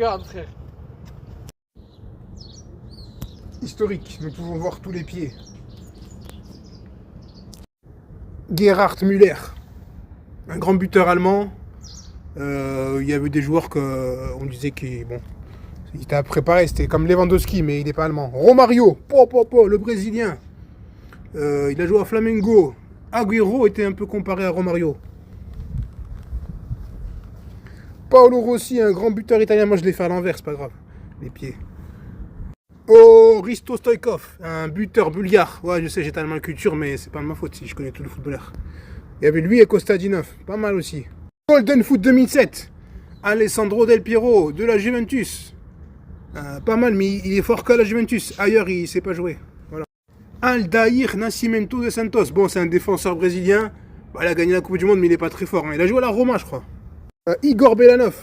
Regarde, frère. Historique, nous pouvons voir tous les pieds. Gerhard Müller, un grand buteur allemand. Il y avait des joueurs qu'on disait qu'il était préparé, c'était comme Lewandowski, mais il n'est pas allemand. Romario, le Brésilien. Il a joué à Flamengo. Agüero était un peu comparé à Romario. Paolo Rossi, un grand buteur italien. Moi, je l'ai fait à l'envers, c'est pas grave. Les pieds. Oh, Risto Stoïkov, un buteur bulgare. Ouais, je sais, j'ai tellement de culture, mais c'est pas de ma faute si je connais tous les footballeurs. Il y avait lui et Kostadinov, pas mal aussi. Golden Foot 2007, Alessandro Del Piero, de la Juventus. Pas mal, mais il est fort que la Juventus. Ailleurs, il ne sait pas jouer. Voilà. Aldair Nascimento de Santos. Bon, c'est un défenseur brésilien. Bah, il a gagné la Coupe du Monde, mais il n'est pas très fort. Hein. Il a joué à la Roma, je crois. Igor Belanov.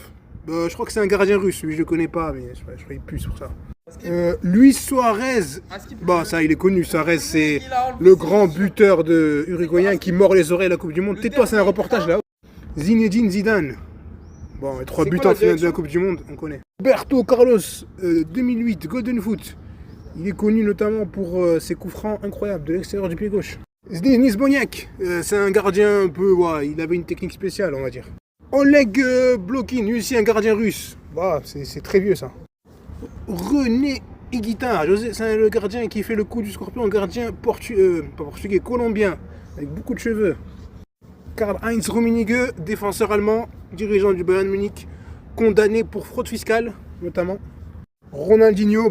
Je crois que c'est un gardien russe. Lui, je ne connais pas, mais je crois qu'il pue sur ça. Luis Suarez. Bah, ça, il est connu. Suarez, c'est le grand buteur de uruguayen qui mord les oreilles à la Coupe du Monde. Tais-toi, c'est un reportage là. Zinedine Zidane. Bon, 3 buts en finale de la Coupe du Monde, on connaît. Roberto Carlos, 2008, Golden Foot. Il est connu notamment pour ses coups francs incroyables de l'extérieur du pied gauche. Denis Boniek, c'est un gardien un peu, il avait une technique spéciale, on va dire. Oleg Blokin, lui aussi un gardien russe. Bah, c'est très vieux ça. René Higuita, c'est le gardien qui fait le coup du scorpion, un gardien portugais, colombien, avec beaucoup de cheveux. Karl-Heinz Rummenigge, défenseur allemand, dirigeant du Bayern Munich, condamné pour fraude fiscale, notamment. Ronaldinho,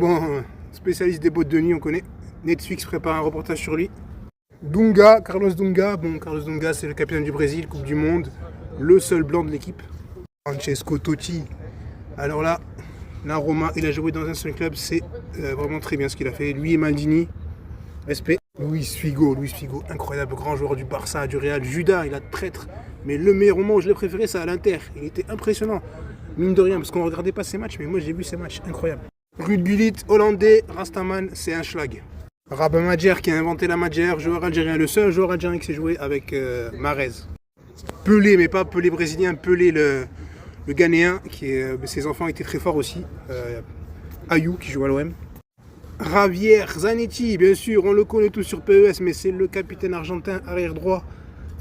spécialiste des boîtes de nuit, on connaît. Netflix prépare un reportage sur lui. Dunga, Carlos Dunga. Carlos Dunga, c'est le capitaine du Brésil, Coupe du Monde, le seul blanc de l'équipe. Francesco Totti. Alors là, la Roma, il a joué dans un seul club, c'est vraiment très bien ce qu'il a fait. Lui et Maldini, respect. Luis Figo, incroyable, grand joueur du Barça, du Real. Judas, il a traître. Mais le meilleur moment où je l'ai préféré, c'est à l'Inter. Il était impressionnant. Mine de rien, parce qu'on ne regardait pas ses matchs, mais moi j'ai vu ses matchs, incroyable. Ruud Gullit, hollandais, Rastaman, c'est un schlag. Rabah Madjer qui a inventé la Madjer, joueur algérien, le seul joueur algérien qui s'est joué avec Mahrez. Pelé, mais pas Pelé brésilien, Pelé le Ghanéen, ses enfants étaient très forts aussi. Ayou qui joue à l'OM. Javier Zanetti, bien sûr, on le connaît tous sur PES, mais c'est le capitaine argentin arrière droit.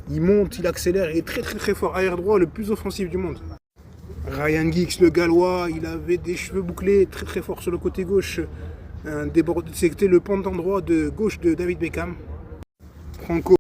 Il monte, il accélère, il est très fort. Arrière droit, le plus offensif du monde. Ryan Giggs, le gallois, il avait des cheveux bouclés, très fort sur le côté gauche. C'était le pendant droit de gauche de David Beckham. Franco